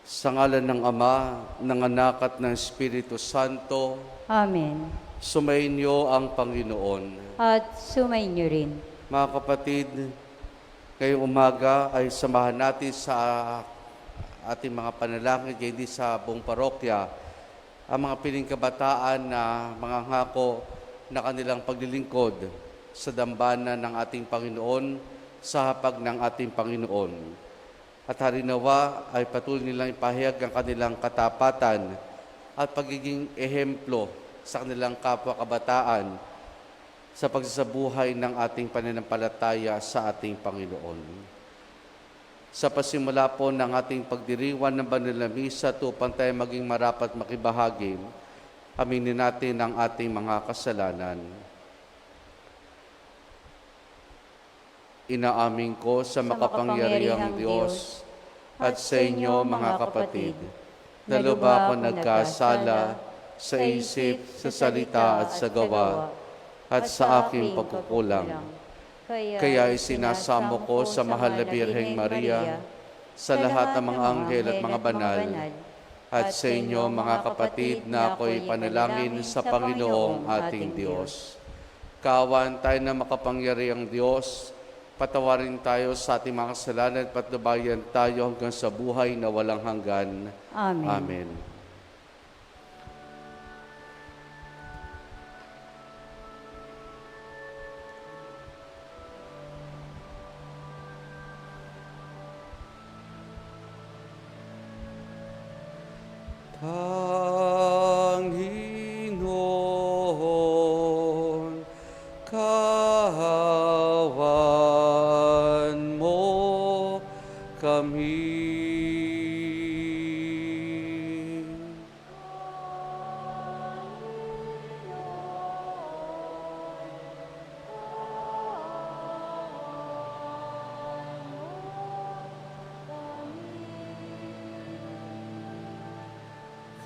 Sa ngalan ng Ama, ng Anak at ng Espiritu Santo, Amen. sumainyo ang Panginoon. At sumainyo rin. Mga kapatid, ngayong umaga ay samahan natin sa ating mga panalangin, hindi sa buong parokya, ang mga piling kabataan na mga ngako na kanilang paglilingkod sa dambana ng ating Panginoon, sa hapag ng ating Panginoon. At harinawa ay patuloy nilang ipahayag ang kanilang katapatan at pagiging ehemplo sa kanilang kapwa kabataan sa pagsasabuhay ng ating pananampalataya sa ating Panginoon. Sa pasimula po ng ating pagdiriwang ng banal na misa, upang tayo maging marapat makibahagi, aminin natin ang ating mga kasalanan. Inaamin ko sa makapangyarihang Diyos at sa inyo mga kapatid, na lubha ako nagkasala sa isip, sa salita at sa gawa, at sa aking pagkukulang. Kaya isinasamo ko sa mahal na Birheng Maria, sa lahat ng mga anghel at mga banal, at sa inyo mga kapatid na ako'y panalangin sa Panginoong ating Diyos. Kaawaan tayo na makapangyarihang Diyos, patawarin tayo sa ating mga kasalanan at patnubayan tayo hanggang sa buhay na walang hanggan. Amen. Amen. Panginoon, kahawan mo kami.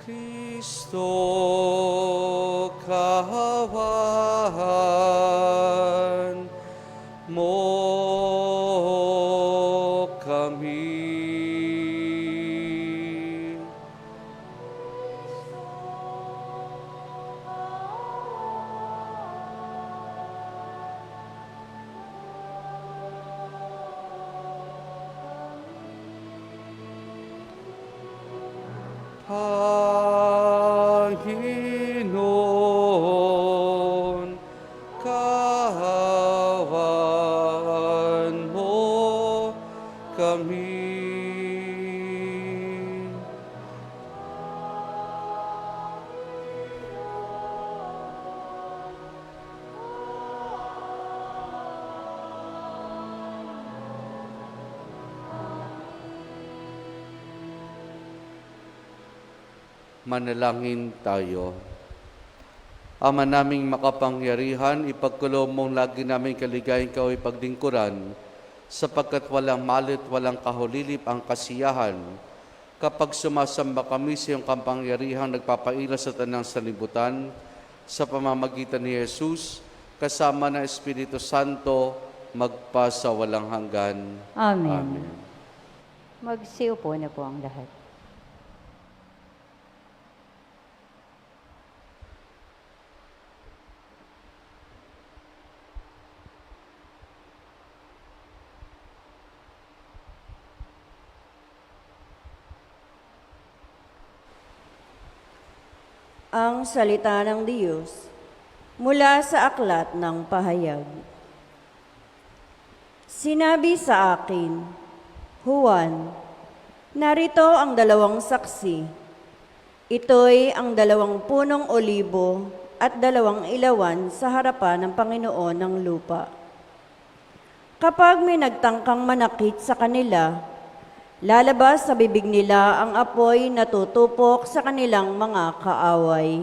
Kristo, kahawan mo kami. Panginoon, kahawan mo kami. Manalangin tayo. Ama naming makapangyarihan, ipagkulo mong lagi namin kaligayan ikaw ipagdingkuran, sapagkat walang malit, walang kahulilip ang kasiyahan, kapag sumasamba kami sa iyong kapangyarihang nagpapaila sa tanang salibutan, sa pamamagitan ni Jesus, kasama ng Espiritu Santo, magpa sa walang hanggan. Amen. Amen. Magsiupo na po ang lahat. Ang salita ng Diyos mula sa aklat ng pahayag. Sinabi sa akin, Juan, narito ang 2 saksi. Ito'y ang 2 punong olibo at 2 ilawan sa harapan ng Panginoon ng lupa. Kapag may nagtangkang manakit sa kanila, lalabas sa bibig nila ang apoy na tutupok sa kanilang mga kaaway.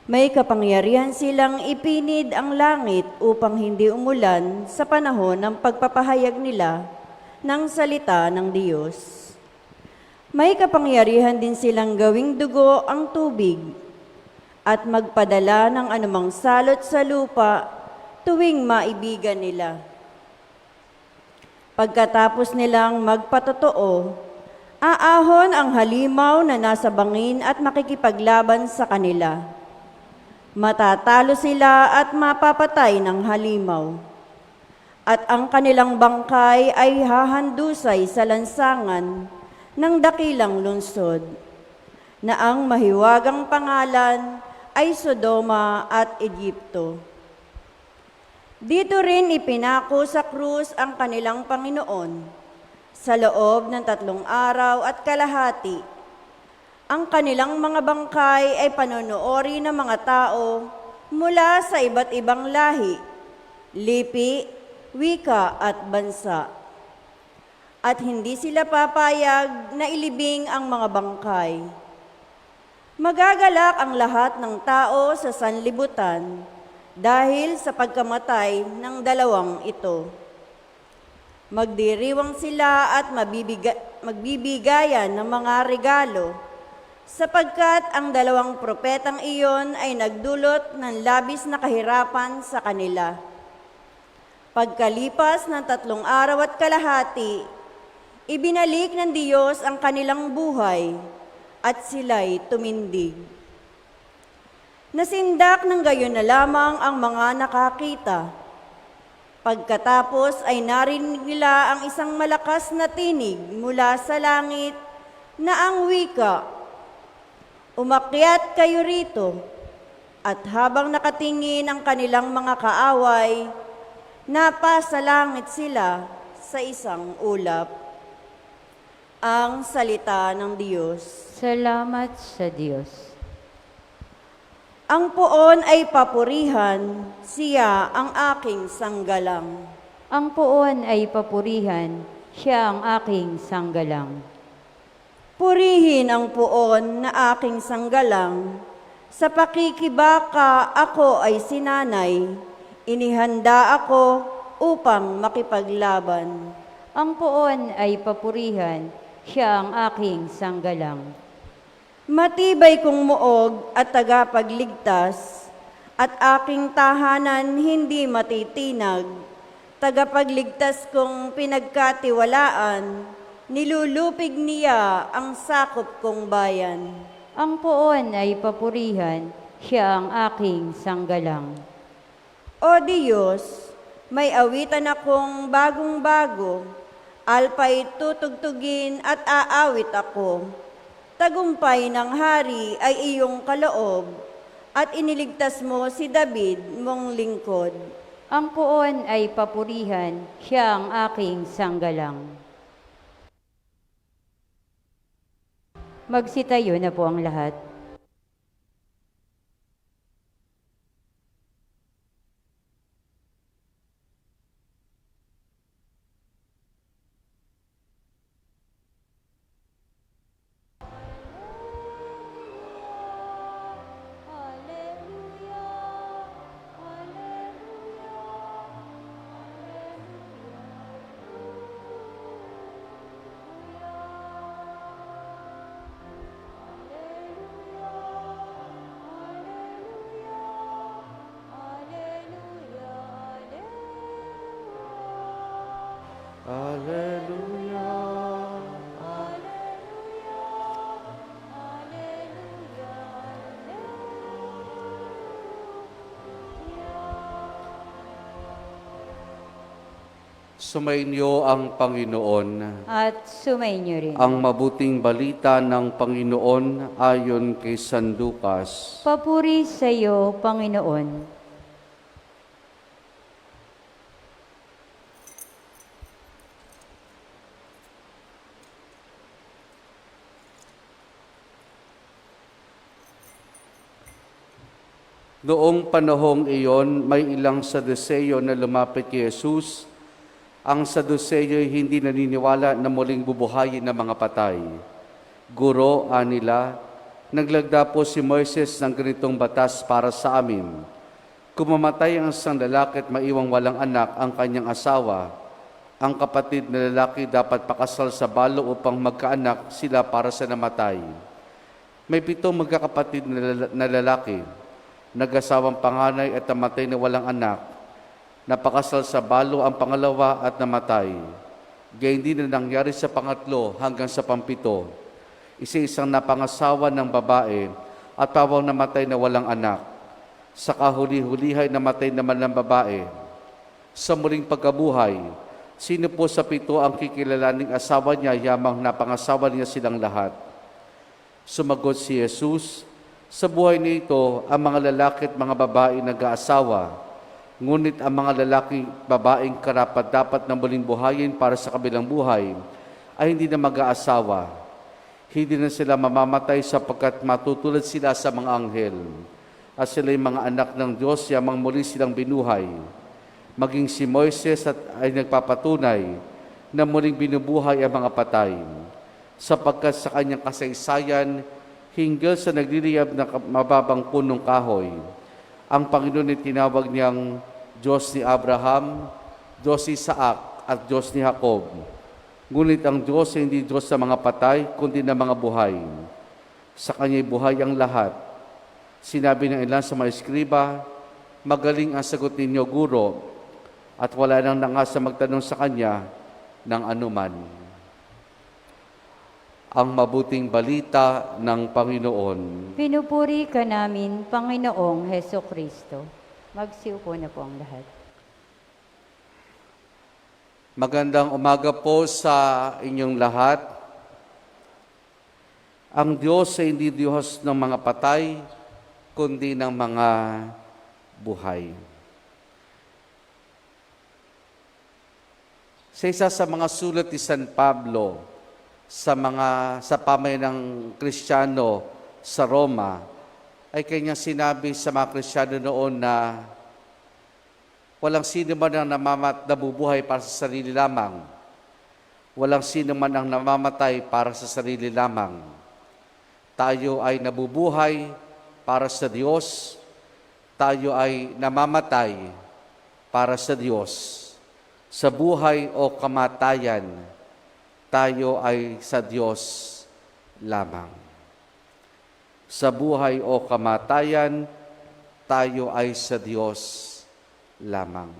May kapangyarihan silang ipinid ang langit upang hindi umulan sa panahon ng pagpapahayag nila ng salita ng Diyos. May kapangyarihan din silang gawing dugo ang tubig at magpadala ng anumang salot sa lupa tuwing maibigan nila. Pagkatapos nilang magpatotoo Aahon ang halimaw na nasa bangin at makikipaglaban sa kanila. Matatalo sila at mapapatay ng halimaw. At ang kanilang bangkay ay hahandusay sa lansangan ng dakilang lungsod, na ang mahiwagang pangalan ay Sodoma at Egypto. Dito rin ipinako sa krus ang kanilang Panginoon sa loob ng 3 araw at kalahati. Ang kanilang mga bangkay ay panonoori ng mga tao mula sa iba't ibang lahi, lipi, wika at bansa. At hindi sila papayag na ilibing ang mga bangkay. Magagalak ang lahat ng tao sa sanlibutan dahil sa pagkamatay ng 2 ito. Magdiriwang sila at magbibigayan ng mga regalo, sapagkat ang 2 propetang iyon ay nagdulot ng labis na kahirapan sa kanila. Pagkalipas ng 3 araw at kalahati, ibinalik ng Diyos ang kanilang buhay at sila'y tumindig. Nasindak ng gayon na lamang ang mga nakakita. Pagkatapos ay narinig nila ang isang malakas na tinig mula sa langit na ang wika, "Umakyat kayo rito." At habang nakatingin ang kanilang mga kaaway, napasa langit sila sa isang ulap. Ang salita ng Diyos. Salamat sa Diyos. Ang poon ay papurihan, siya ang aking sanggalang. Ang poon ay papurihan, siya ang aking sanggalang. Purihin ang poon na aking sanggalang. Sa pakikibaka ako ay sinanay, inihanda ako upang makipaglaban. Ang poon ay papurihan, siya ang aking sanggalang. Matibay kong muog at tagapagligtas, at aking tahanan hindi matitinag. Tagapagligtas kong pinagkatiwalaan, nilulupig niya ang sakop kong bayan. Ang poon ay papurihan, siya ang aking sanggalang. O Diyos, may awitan akong bagong-bago, alpa'y tutugtugin at aawit ako. Tagumpay ng hari ay iyong kaloob, at iniligtas mo si David mong lingkod. Ang poon ay papurihan, siya ang aking sanggalang. Magsitayo na po ang lahat. Hallelujah. Sumainyo ang Panginoon. At sumainyo rin. Ang mabuting balita ng Panginoon ayon kay San Lucas. Papuri sa iyo, Panginoon. Noong panahong iyon, may ilang Saduseyo na lumapit kay Jesus. Ang Saduseyo ay hindi naniniwala na muling bubuhayin ng mga patay. Guro, anila, naglagda po si Moises ng ganitong batas para sa amin. Kung mamatay ang isang lalaki at maiwang walang anak ang kanyang asawa, ang kapatid na lalaki dapat pakasal sa balo upang magkaanak sila para sa namatay. May 7 magkakapatid na lalaki, nag-asawang panganay at namatay na walang anak. Napakasal sa balo ang pangalawa at namatay. Gayun din na nangyari sa pangatlo hanggang sa pampito. Isa-isang napangasawa ng babae at pawang namatay na walang anak. Sa kahuli-hulihay namatay naman ng babae. Sa muling pagkabuhay, sino po sa pito ang kikilalaning asawa niya yamang napangasawa niya silang lahat? Sumagot si Jesus, sa buhay nito, ang mga lalaki at mga babae nag-aasawa. Ngunit ang mga lalaki babaeng karapat-dapat na muling buhayin para sa kabilang buhay ay hindi na mag-aasawa. Hindi na sila mamamatay sapagkat matutulad sila sa mga anghel. At sila'y mga anak ng Diyos, yamang muli silang binuhay. Maging si Moises ay nagpapatunay na muling binubuhay ang mga patay. Sapagkat sa kanyang kasaysayan, hinggil sa nagliliyab na mababang punong kahoy, ang Panginoon ay tinawag niyang Diyos ni Abraham, Diyos ni Isaac at Diyos ni Jacob. Ngunit ang Diyos ay hindi Diyos sa mga patay, kundi ng mga buhay. Sa kanya'y buhay ang lahat. Sinabi ng ilan sa mga eskriba, magaling ang sagot ninyo, Guro, at wala nang nangasa magtanong sa kanya ng anuman. Ang mabuting balita ng Panginoon. Pinupuri ka namin, Panginoong Heso Kristo. Magsiupo na po ang lahat. Magandang umaga po sa inyong lahat. Ang Diyos ay hindi Diyos ng mga patay, kundi ng mga buhay. Sa isa sa mga sulat ni San Pablo sa pamayanang Kristiyano sa Roma, ay kanyang sinabi sa mga Kristiyano noon na walang sino man ang nabubuhay para sa sarili lamang. Walang sino man ang namamatay para sa sarili lamang. Tayo ay nabubuhay para sa Diyos. Tayo ay namamatay para sa Diyos. Sa buhay o kamatayan, tayo ay sa Diyos lamang. Sa buhay o kamatayan, tayo ay sa Diyos lamang.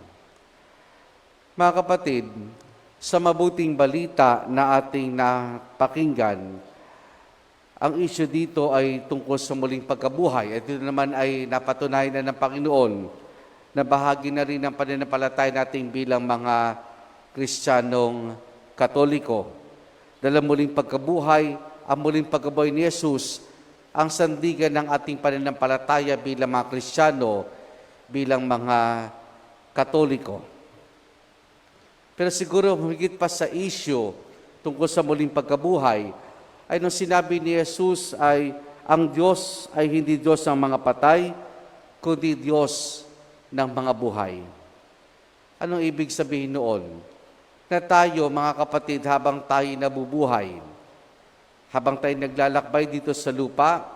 Mga kapatid, sa mabuting balita na ating napakinggan, ang issue dito ay tungkol sa muling pagkabuhay. At ito naman ay napatunayan na ng Panginoon na bahagi na rin ng pananampalataya natin bilang mga Kristiyanong Katoliko. Dahil muling pagkabuhay, ang muling pagkabuhay ni Jesus, ang sandigan ng ating pananampalataya bilang mga Kristiyano, bilang mga Katoliko. Pero siguro higit pa sa issue tungkol sa muling pagkabuhay, ay nung sinabi ni Jesus ay ang Diyos ay hindi Diyos ng mga patay, kundi Diyos ng mga buhay. Anong ibig sabihin noon? Na tayo, mga kapatid, habang tayo nabubuhay, habang tayo naglalakbay dito sa lupa,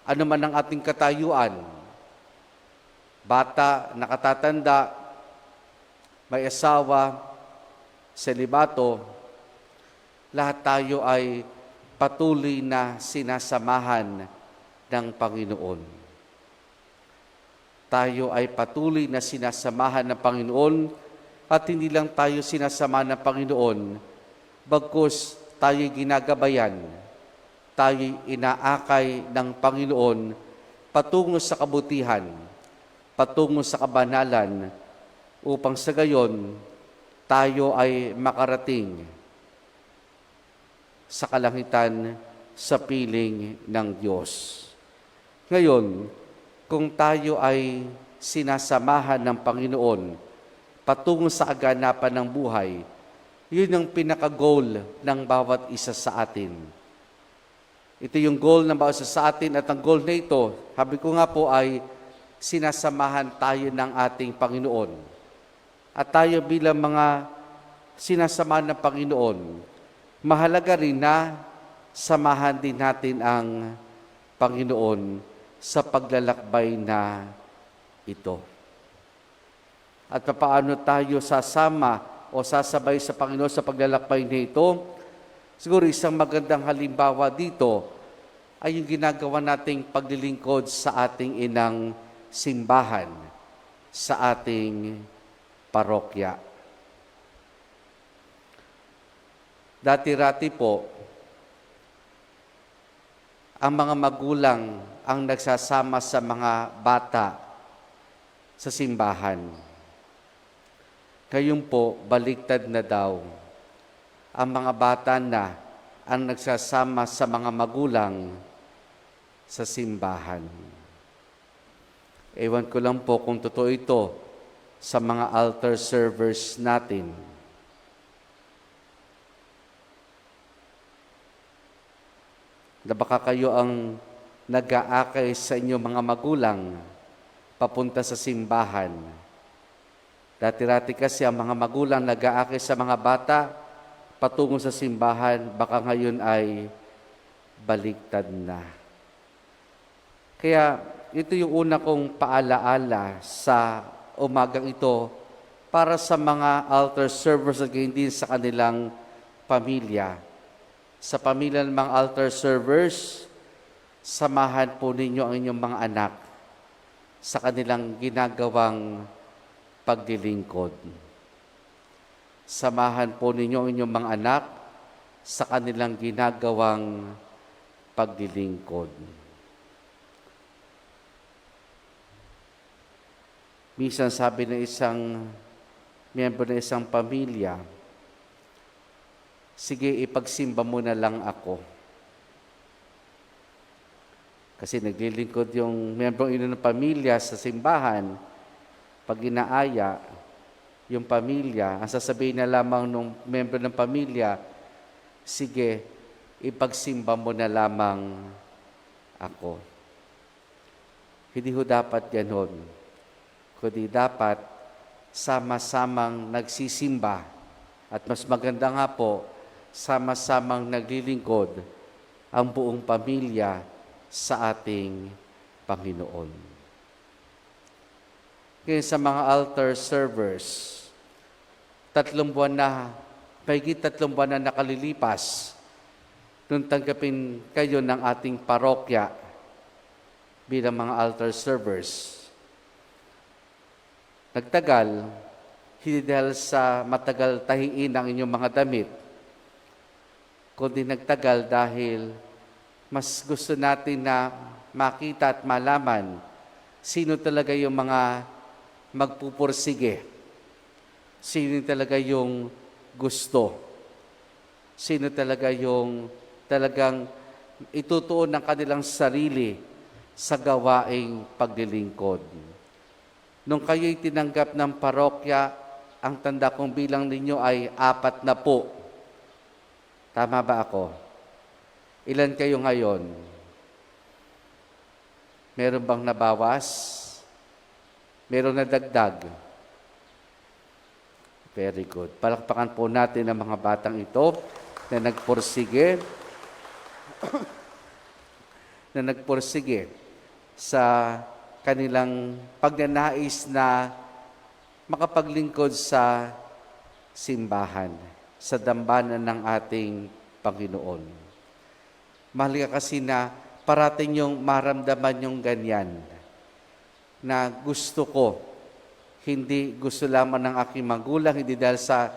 ano man ang ating katayuan, bata, nakatatanda, may asawa, selibato, lahat tayo ay patuloy na sinasamahan ng Panginoon. Tayo ay patuloy na sinasamahan ng Panginoon at hindi lang tayo sinasamahan ng Panginoon, bagkus tayo ginagabayan, tayo inaakay ng Panginoon patungo sa kabutihan, patungo sa kabanalan, upang sa gayon tayo ay makarating sa kalangitan sa piling ng Diyos. Ngayon, kung tayo ay sinasamahan ng Panginoon patungo sa kaganapan ng buhay, yun ang pinaka-goal ng bawat isa sa atin. Ito yung goal ng bawat isa sa atin at ang goal na ito, sabi ko nga po ay sinasamahan tayo ng ating Panginoon. At tayo bilang mga sinasamahan ng Panginoon, mahalaga rin na samahan din natin ang Panginoon sa paglalakbay na ito. At paano tayo sasama o sasabay sa Panginoon sa paglalakbay na ito? Siguro isang magandang halimbawa dito ay yung ginagawa nating paglilingkod sa ating inang simbahan, sa ating parokya. Dati-rati po, ang mga magulang ang nagsasama sa mga bata sa simbahan. Ngayon po, baliktad na daw. Ang mga bata na ang nagsasama sa mga magulang sa simbahan. Ewan ko lang po kung totoo ito sa mga altar servers natin. Na baka kayo ang nag-aakay sa inyong mga magulang papunta sa simbahan. Dati-rati kasi ang mga magulang nag-aakay sa mga bata patungo sa simbahan, baka ngayon ay baliktad na. Kaya ito yung una kong paalaala sa umagang ito para sa mga altar servers at gayon din sa kanilang pamilya. Sa pamilya ng mga altar servers, samahan po ninyo ang inyong mga anak sa kanilang ginagawang paglilingkod. Samahan po ninyo ang inyong mga anak sa kanilang ginagawang paglilingkod. Minsan sabi ng isang miyembro ng isang pamilya, sige, ipagsimba mo na lang ako. Kasi naglilingkod yung miyembro ng pamilya sa simbahan. Pag inaaya, yung pamilya, ang sasabihin na lamang ng miyembro ng pamilya, sige, ipagsimba mo na lamang ako. Hindi ho dapat ganon. Kundi dapat sama-samang nagsisimba. At mas maganda nga po, sama-samang naglilingkod ang buong pamilya sa ating Panginoon. Kaya sa mga altar servers, 3 buwan na, mahigit 3 buwan na nakalilipas nung tanggapin kayo ng ating parokya bilang mga altar servers. Nagtagal, hindi dahil sa matagal tahiin ang inyong mga damit, kundi nagtagal dahil mas gusto natin na makita at malaman sino talaga yung mga magpupursige, sino talaga yung gusto, sino talaga yung talagang itutuon ng kanilang sarili sa gawaing paglilingkod. Nung kayo'y tinanggap ng parokya, ang tanda kong bilang ninyo ay 4 na po. Tama ba ako? Ilan kayo ngayon? Meron bang nabawas? Meron na dagdag? Very good. Palakpakan po natin ang mga batang ito na nagpursige sa kanilang pagnanais na makapaglingkod sa simbahan, sa dambana ng ating Panginoon. Mahalaga kasi na parating yung maramdaman yung ganyan, na gusto ko, hindi gusto lamang ng aking magulang, hindi dahil sa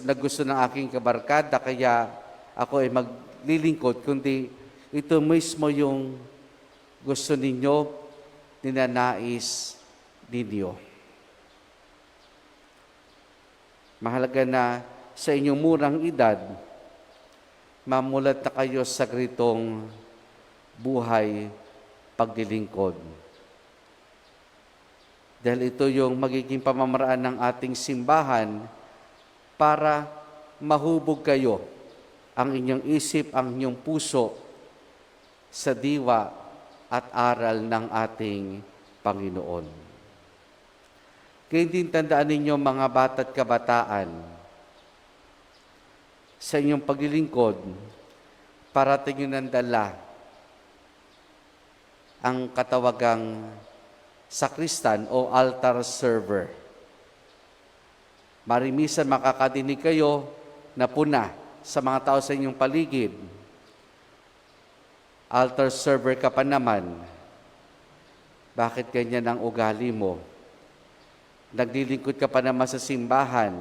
naggusto ng aking kabarkada, kaya ako ay maglilingkod, kundi ito mismo yung gusto ninyo, ninanais ninyo. Mahalaga na sa inyong murang edad, mamulat na kayo sa gritong buhay paglilingkod. Dahil ito yung magiging pamamaraan ng ating simbahan para mahubog kayo ang inyong isip, ang inyong puso sa diwa at aral ng ating Panginoon. Kaya din tandaan ninyo mga bata at kabataan, sa inyong paglilingkod, parating nyo ng dala ang katawagang sakristan o altar server. Marimisan makakadinig kayo na puna sa mga tao sa inyong paligid. Altar server ka pa naman. Bakit ganyan ang ugali mo? Naglilingkod ka pa naman sa simbahan.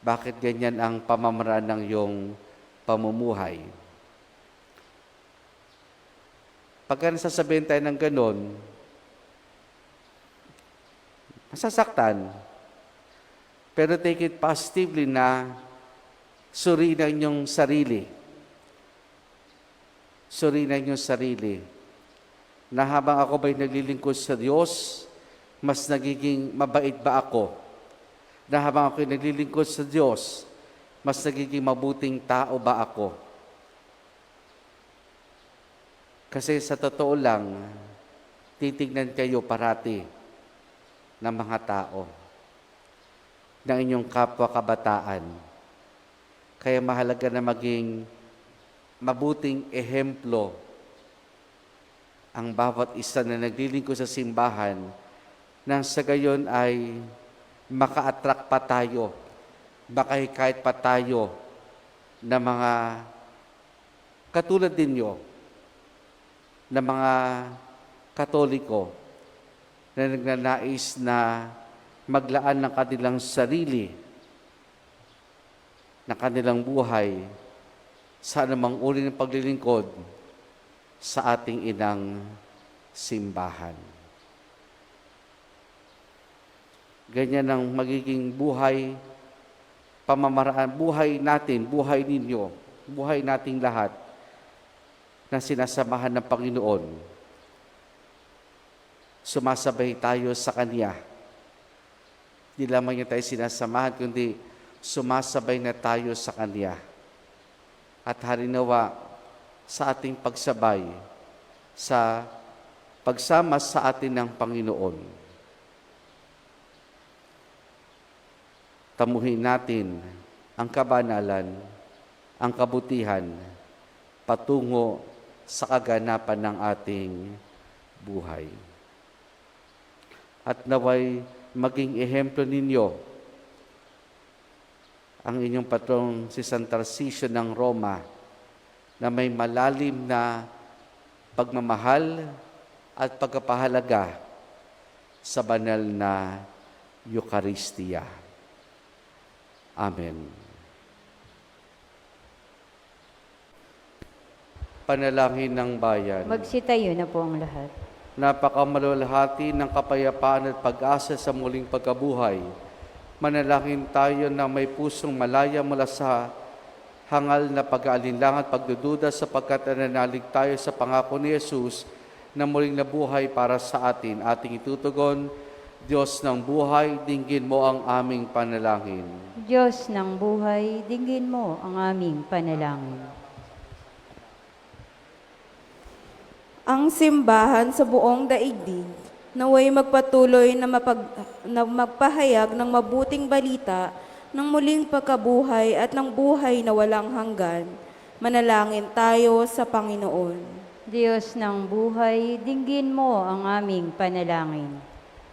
Bakit ganyan ang pamamaraan ng iyong pamumuhay? Pagka nasasabihin tayo ng ganon, masasaktan. Pero take it positively na suriin ang inyong sarili. Suriin ang inyong sarili. Na habang ako ba'y naglilingkod sa Diyos, mas nagiging mabait ba ako? Na habang ako'y naglilingkod sa Diyos, mas nagiging mabuting tao ba ako? Kasi sa totoo lang, titignan kayo parati ng mga tao, ng inyong kapwa-kabataan. Kaya mahalaga na maging mabuting ehemplo ang bawat isa na naglilingkod sa simbahan nang sa gayon ay maka-attract pa tayo, makahikayat pa tayo na mga katulad ninyo, na mga Katoliko na nagnanais na maglaan ng kanilang sarili, na kanilang buhay sa anumang uri ng paglilingkod sa ating inang simbahan. Ganyan ang magiging buhay, pamamaraan, buhay natin, buhay ninyo, buhay nating lahat na sinasamahan ng Panginoon. Sumasabay tayo sa Kanya. Di lamang niya tayo sinasamahan, kundi sumasabay na tayo sa Kanya. At harinawa sa ating pagsabay, sa pagsama sa atin ng Panginoon. Tamuhin natin ang kabanalan, ang kabutihan, patungo sa kaganapan ng ating buhay. At naway maging ehemplo ninyo ang inyong patrong si San Tarcisio ng Roma na may malalim na pagmamahal at pagkapahalaga sa banal na Eucharistia. Amen. Panalangin ng bayan. Magsitayo na po ang lahat. Napakamalulhati ng kapayapaan at pag-asa sa muling pagkabuhay. Manalangin tayo na may pusong malaya mula sa hangal na pag-aalinlangan at pagdududa sapagkat nananalig tayo sa pangako ni Jesus na muling nabuhay para sa atin. Ating itutugon, Diyos ng buhay, dinggin mo ang aming panalangin. Diyos ng buhay, dinggin mo ang aming panalangin. Ang simbahan sa buong daigdig naway magpatuloy na magpahayag ng mabuting balita ng muling pagkabuhay at ng buhay na walang hanggan. Manalangin tayo sa Panginoon. Diyos ng buhay, dinggin mo ang aming panalangin.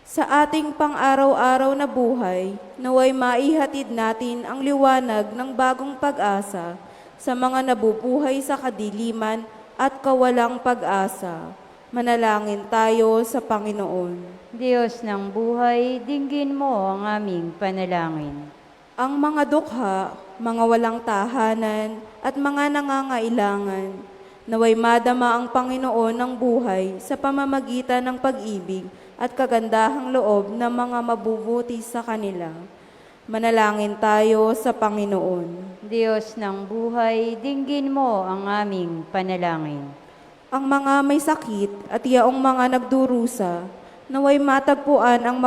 Sa ating pang-araw-araw na buhay, naway maihatid natin ang liwanag ng bagong pag-asa sa mga nabubuhay sa kadiliman at kawalang pag-asa. Manalangin tayo sa Panginoon. Diyos ng buhay, dinggin mo ang aming panalangin. Ang mga dukha, mga walang tahanan, at mga nangangailangan, naway madama ang Panginoon ng buhay sa pamamagitan ng pag-ibig at kagandahang loob ng mga mabubuti sa kanila. Manalangin tayo sa Panginoon. Diyos ng buhay, dinggin mo ang aming panalangin. Ang mga may sakit at yaong mga nagdurusa, naway matagpuan ang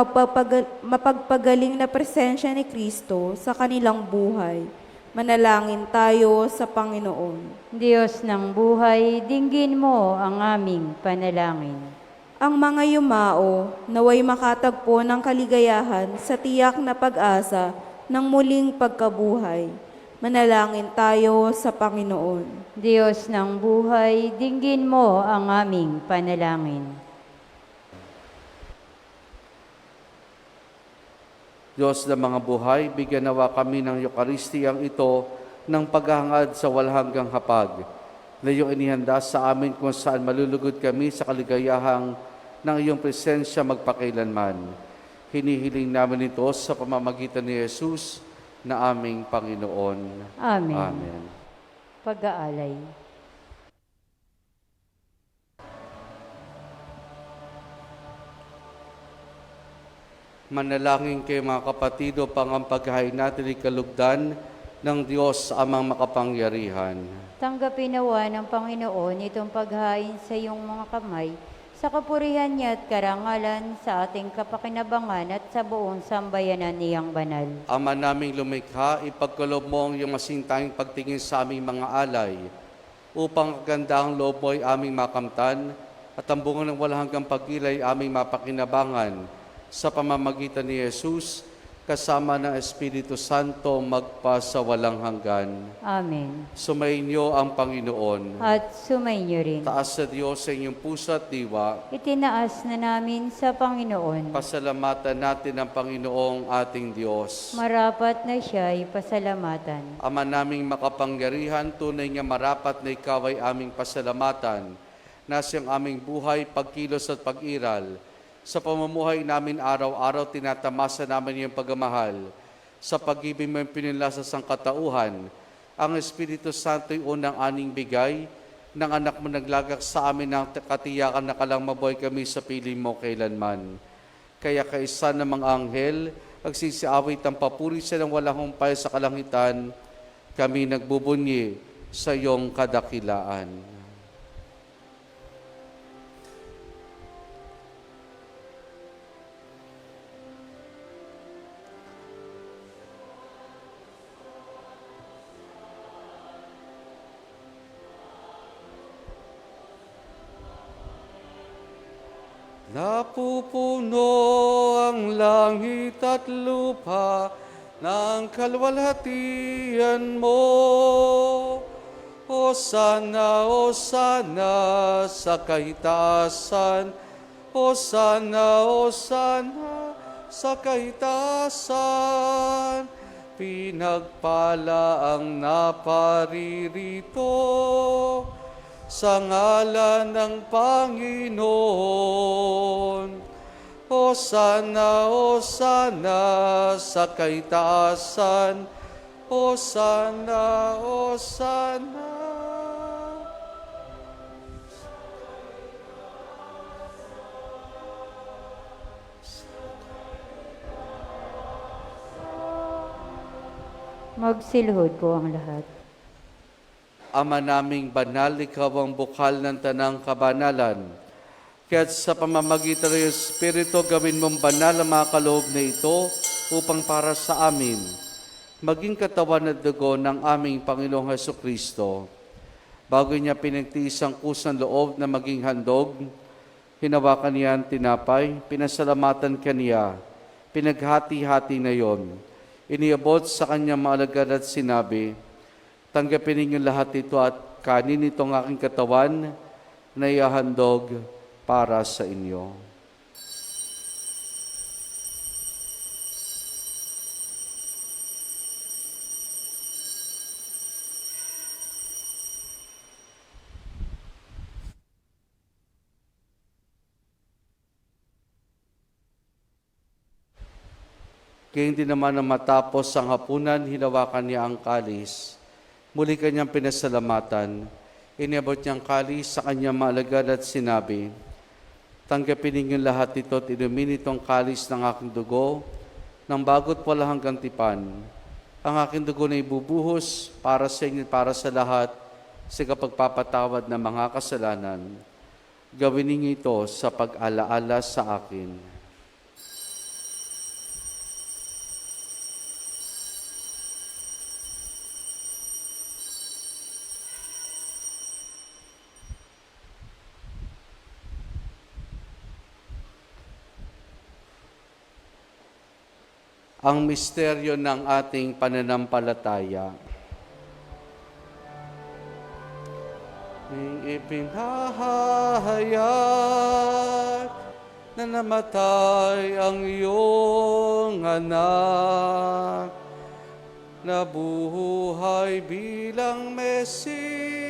mapagpagaling na presensya ni Kristo sa kanilang buhay. Manalangin tayo sa Panginoon. Diyos ng buhay, dinggin mo ang aming panalangin. Ang mga yumao, naway makatagpo ng kaligayahan sa tiyak na pag-asa ng muling pagkabuhay. Manalangin tayo sa Panginoon. Diyos ng buhay, dinggin mo ang aming panalangin. Diyos ng mga buhay, bigyan nawa kami ng Eucharistiyang ito ng paghahangad sa walhanggang hapag na iyong inihanda sa amin kung saan malulugod kami sa kaligayahang ng iyong presensya magpakailanman. Hinihiling namin ito sa pamamagitan ni Jesus na aming Panginoon. Amen. Amen. Pag-aalay. Manalangin kayo mga kapatido, pang ang paghahain natin ikalugdan ng Diyos amang makapangyarihan. Tanggapin nawa ng Panginoon itong paghain sa iyong mga kamay, sa kapurihan niya at karangalan, sa ating kapakinabangan at sa buong sambayanan niyang banal. Ama naming lumikha, ipagkalob mo ang iyong masintanging pagtingin sa aming mga alay, upang kagandahang loob mo ay aming makamtan, at ang bunga ng walang hanggang pagkilay aming mapakinabangan, sa pamamagitan ni Jesus, kasama ng Espiritu Santo, magpasawalang hanggan. Amen. Sumainyo ang Panginoon. At sumainyo rin. Taas sa Diyos sa inyong puso at diwa. Itinaas na namin sa Panginoon. Pasalamatan natin ang Panginoong ating Diyos. Marapat na siya'y pasalamatan. Ama naming makapangyarihan, tunay nga marapat na ikaw ay aming pasalamatan, na siyang aming buhay, pagkilos at pag-iral. Sa pamumuhay namin araw-araw, tinatamasa namin iyong pagmamahal. Sa pag-ibig mo yung pinila sa sangkatauhan, ang Espiritu Santo ay unang aning bigay, ng anak mo naglagak sa amin ng katiyakan na kalang mabuhay kami sa piling mo kailanman. Kaya kaisa ng mga anghel, agsisiawit ang papuri sa ng walang humpay sa kalangitan, kami nagbubunyi sa iyong kadakilaan. Napupuno ang langit at lupa ng kalwalhatian mo. Hosana, Hosana sa kahitasan. Hosana, Hosana sa kahitasan. Pinagpala ang naparirito sa ngalan ng Panginoon. Hosana, Hosana sa kaitaasan. Hosana, Hosana. Magsilhod po ang lahat. Ama naming banal, ikaw ang bukal ng tanang kabanalan. Kaya't sa pamamagitan ng Espiritu, gawin mong banal ang mga kaloob na ito upang para sa amin, maging katawan at dugo ng aming Panginoong Hesukristo. Bago niya pinagtiis ang kusang loob na maging handog, hinawakan niya ang tinapay, pinasalamatan kaniya, pinaghati-hati na yon. Iniabot sa kanyang mga alagad at sinabi, tanggapin ninyo lahat ito at kanin itong aking katawan na iahandog para sa inyo. Kaya hindi naman na matapos ang hapunan, hinawakan niya ang kalis. Muli kanyang pinasalamatan. Iniabot niyang kalis sa kanyang maalagad at sinabi, tanggapin ninyo lahat ito at inumin itong kalis ng aking dugo, ng bago't wala hanggang tipan. Ang aking dugo na ibubuhos para sa inyo, para sa lahat, sa kapagpapatawad ng mga kasalanan. Gawin ninyo ito sa pag-alaala sa akin. Ang misteryo ng ating pananampalataya. Ipinahayag na namatay ang iyong anak, nabuhay bilang Mesiyas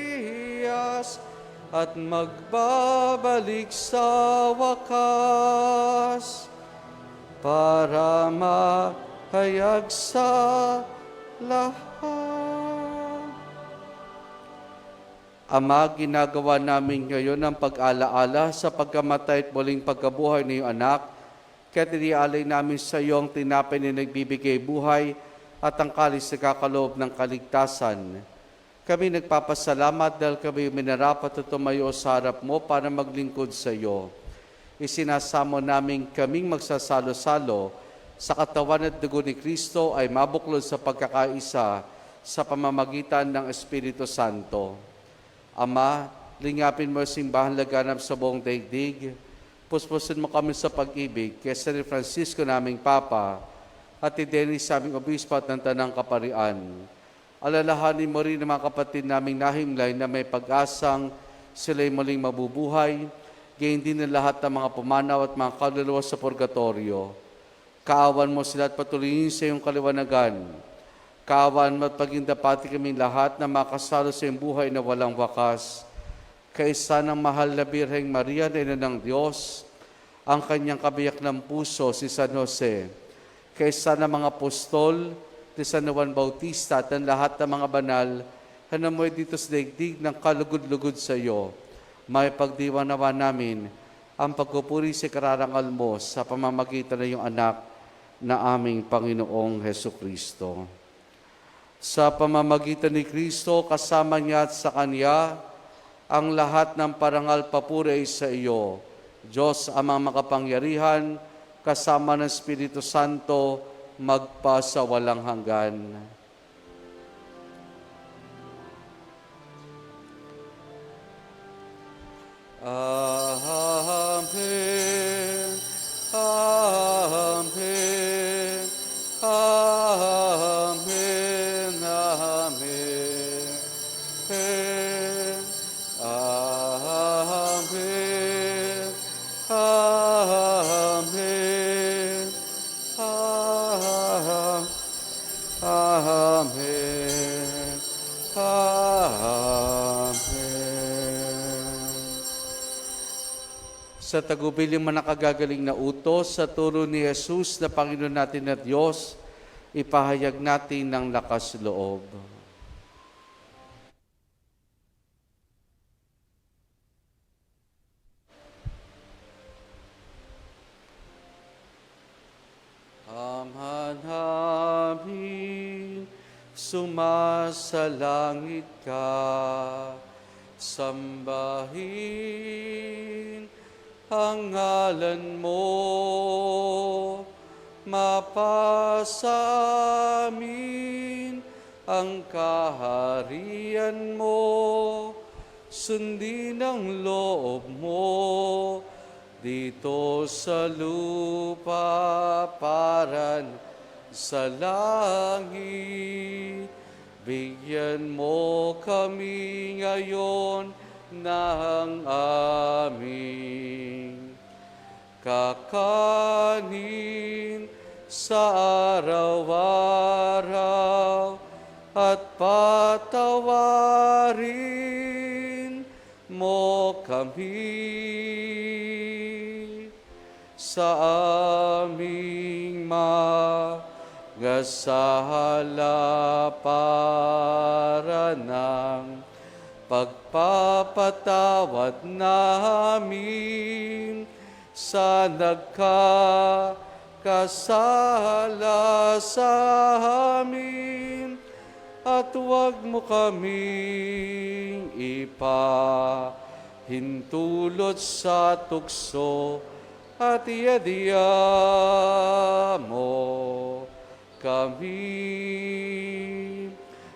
at magbabalik sa wakas, para mahayag sa lahat. Ama, ginagawa namin ngayon ang pag-alaala sa pagkamatay at muling pagkabuhay ng iyong anak, kaya tinialay namin sa iyo ang tinapay na nagbibigay buhay at ang kalis na kakaloob ng kaligtasan. Kami nagpapasalamat dahil kami minarapat at tumayo sa harap mo para maglingkod sa iyo. Isinasamo namin kaming magsasalo-salo sa katawan at dugo ni Kristo ay mabuklod sa pagkakaisa sa pamamagitan ng Espiritu Santo. Ama, lingapin mo ang simbahan laganap sa buong daigdig. Puspusin mo kami sa pag-ibig kay San Francisco naming Papa at ni Dennis aming Obispo at ng Tanang Kaparian. Alalahanin mo rin ang mga kapatid naming nahimlay na may pag-asang sila'y muling mabubuhay, gayon din ang lahat ng mga pumanaw at mga kaluluwa sa purgatorio. Kaawan mo sila at patuloyin sa iyong kaliwanagan. Kaawan mo at pagindapati kaming lahat na makasalo sa iyong buhay na walang wakas. Kaisa ng mahal na Birheng Maria na Ina ng Diyos, ang kanyang kabiyak ng puso si San Jose. Kaisa ng mga apostol, ni San Juan Bautista at ang lahat ng mga banal na namoy dito sa daigdig ng kalugod-lugod sa iyo. May pagdiwa nawa namin ang pagpupuri sa kararangal mo sa pamamagitan ng iyong anak na aming Panginoong Heso Kristo. Sa pamamagitan ni Kristo, kasama niya at sa Kanya, ang lahat ng parangal papuri ay sa iyo. Diyos amang makapangyarihan, kasama ng Espiritu Santo, magpa sa walang hanggan. Amen. Amen. Amen. Amen. Amen. Amen. Amen. Amen. Sa tagubiling manakagagaling na utos, sa turo ni Jesus na Panginoon natin at Diyos, ipahayag natin ng lakas loob. Ama namin, sumasalangit ka, sambahin ang ngalan mo, mapasa amin ang kaharian mo, sundin ang loob mo, dito sa lupa paran sa langit. Bigyan mo kami ngayon ng aming kakanin sa araw-araw at patawarin mo kami sa aming magasala para ng pagpapatawad namin sa nagkakasala sa amin, at huwag mo kaming ipahintulot sa tukso, at iadya mo kami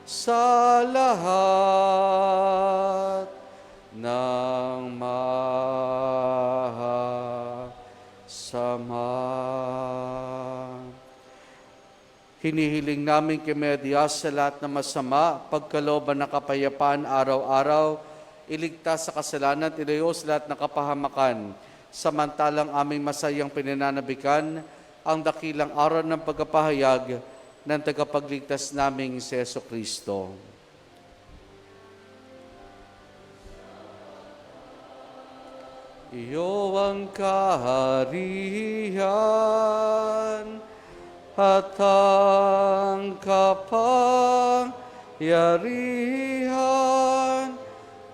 sa lahat ng masama. Hinihiling namin kay Diyos sa lahat ng masama, pagkalooban ng kapayapaan araw-araw, iligtas sa kasalanan at ilayo sa lahat ng kapahamakan, samantalang aming masayang pinananabikan ang dakilang araw ng pagkapahayag ng tagapagligtas naming si Yesu Kristo. Iyo ang kaharian at ang kapangyarihan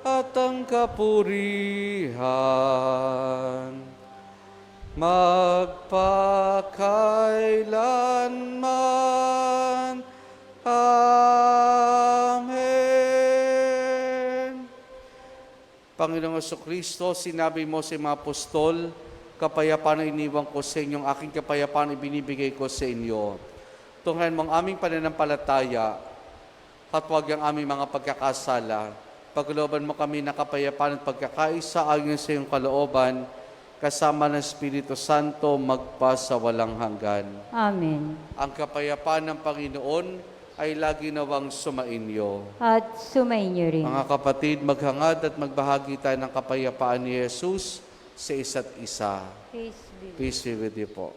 at ang kapurihan magpakailanman. Amen. Panginoong Jesucristo, sinabi mo sa mga apostol, kapayapaan ang iniwan ko sa inyo, aking kapayapaan ibinibigay ko sa inyo. Tunghayan mo ang aming pananampalataya at huwag ang aming mga pagkakasala. Paglooban mo kami ng kapayapaan at pagkakaisa ayon sa iyong kalooban, kasama ng Espiritu Santo magpa sa walang hanggan. Amen. Ang kapayapaan ng Panginoon ay lagi nawang sumainyo. At sumainyo rin. Mga kapatid, maghangad at magbahagi tayo ng kapayapaan ni Jesus sa isa't isa. Peace be. Peace be with you po.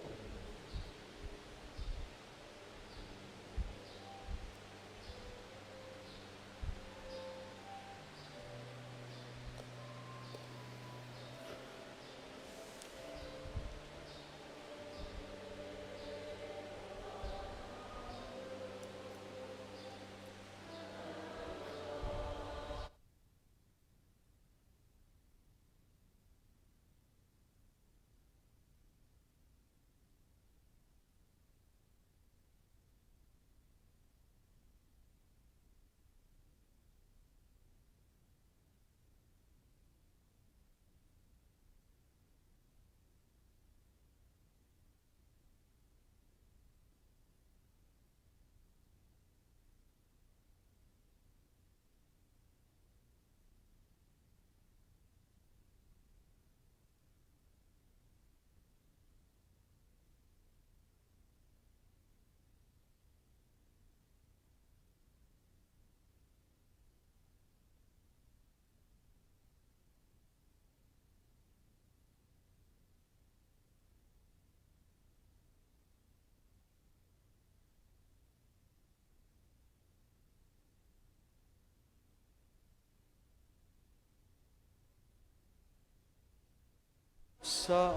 Sa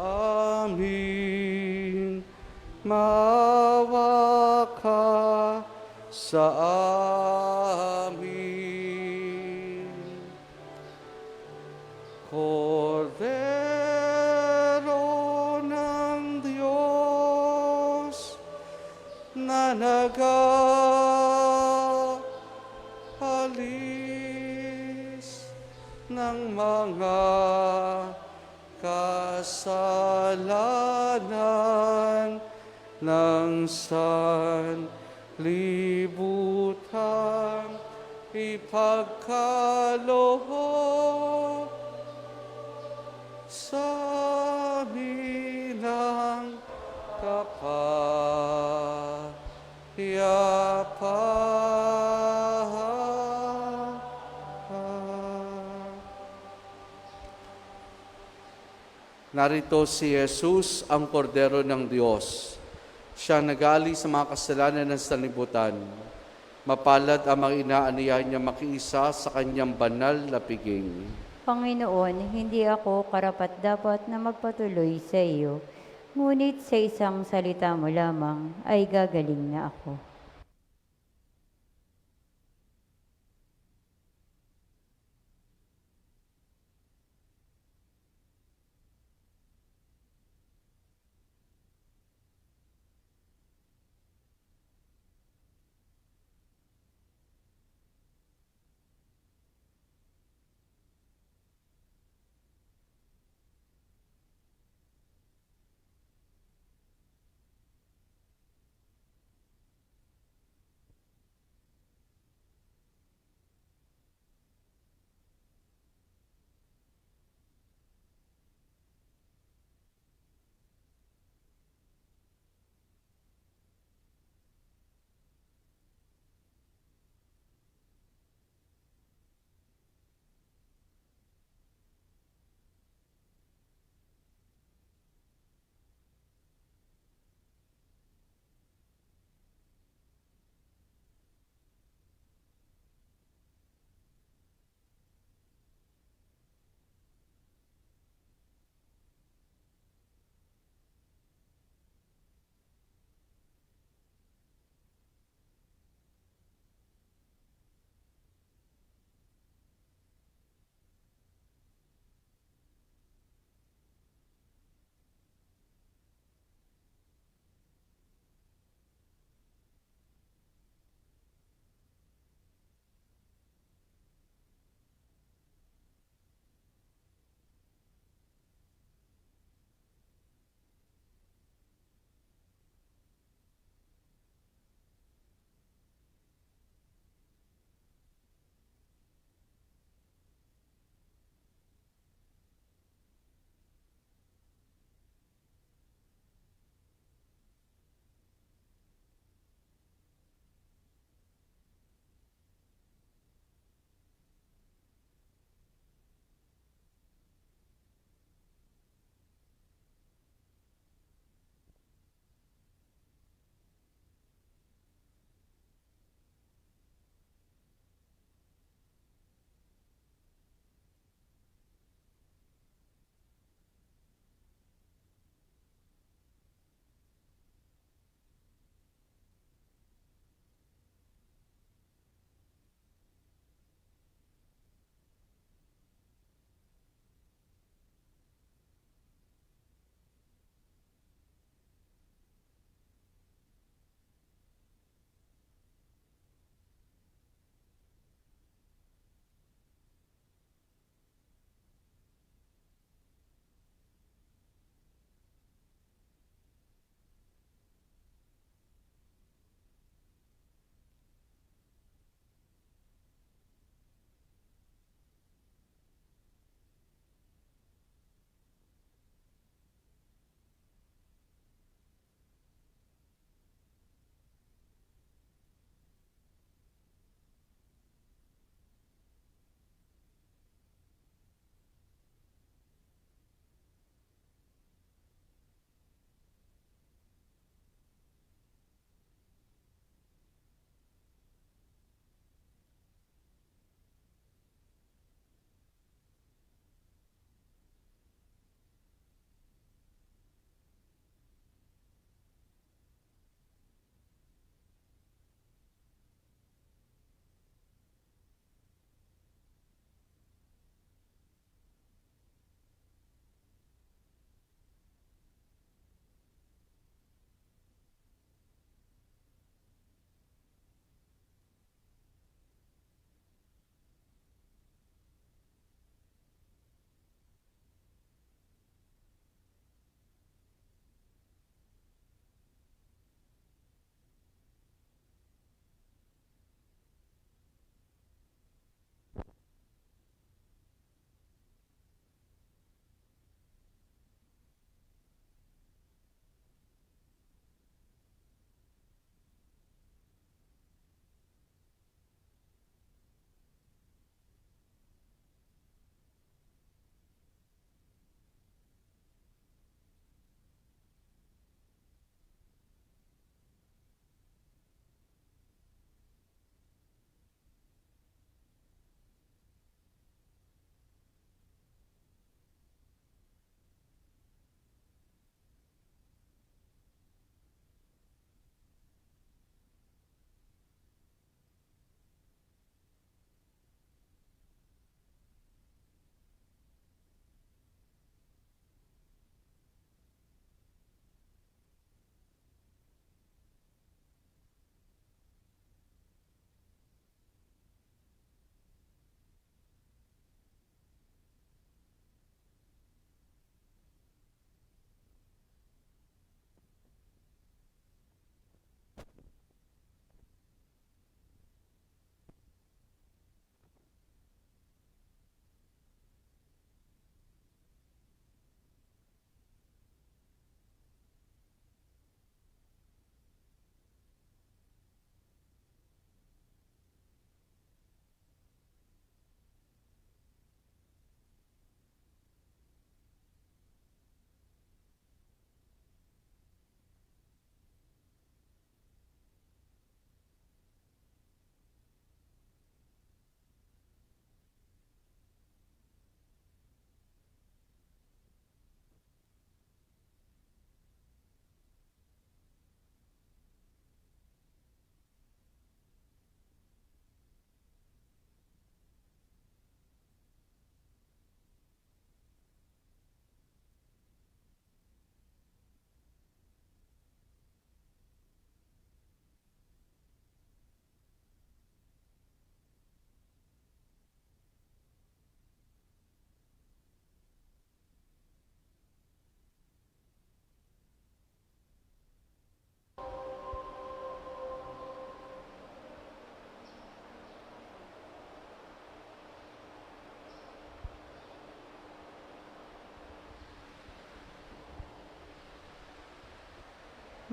amin, maawa ka sa amin. Kordero ng Diyos, na nag-alis ng mga kasalanan ng sanlibutan, ipagkaloob sa amin ang kapayapaan. Narito si Jesus, ang Kordero ng Diyos. Siya nagali sa mga kasalanan ng sanlibutan. Mapalad ang mga inaaniyahan niya makiisa sa kanyang banal na piging. Panginoon, hindi ako karapat-dapat na magpatuloy sa iyo, ngunit sa isang salita mo lamang ay gagaling na ako.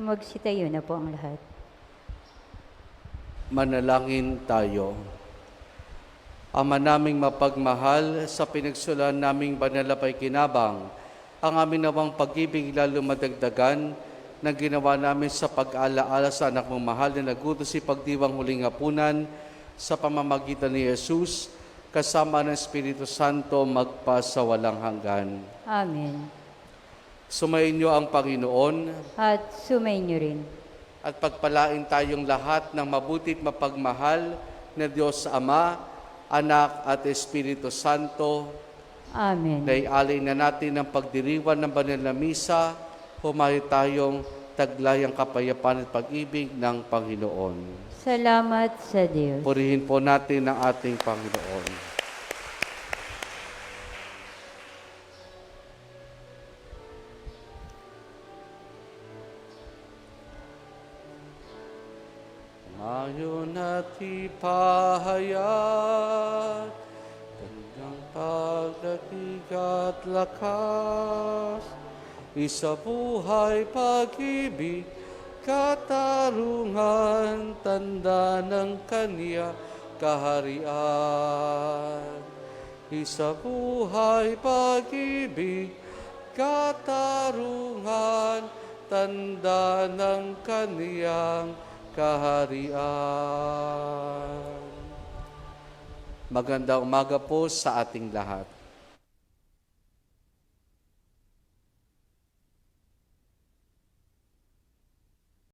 Magsitayo na po ang lahat. Manalangin tayo. Ama naming mapagmahal, sa pinagsulan naming banal na paikinabang, ang aming nawang pag-ibig lalo madagdagan na ginawa namin sa pag-alaala sa anak mong mahal na nagutos si pagdiwang huling hapunan sa pamamagitan ni Jesus, kasama ng Espiritu Santo magpasawalang hanggan. Amen. Sumayin niyo ang Panginoon At sumayin niyo rin. at pagpalain tayong lahat ng mabutit mapagmahal na Diyos Ama, Anak at Espiritu Santo. Amen. Naialay na natin ang pagdiriwan ng banal na misa, humayo tayong taglayang kapayapaan at pag-ibig ng Panginoon. Salamat sa Diyos. Purihin po natin ang ating Panginoon. Ngayon at ipahayag kanyang pagdating at lakas, isa buhay pag-ibig, katarungan, tanda ng kanya kaharian. Isa buhay pag-ibig, katarungan, tanda ng kaniyang kaharian. Magandang umaga po sa ating lahat.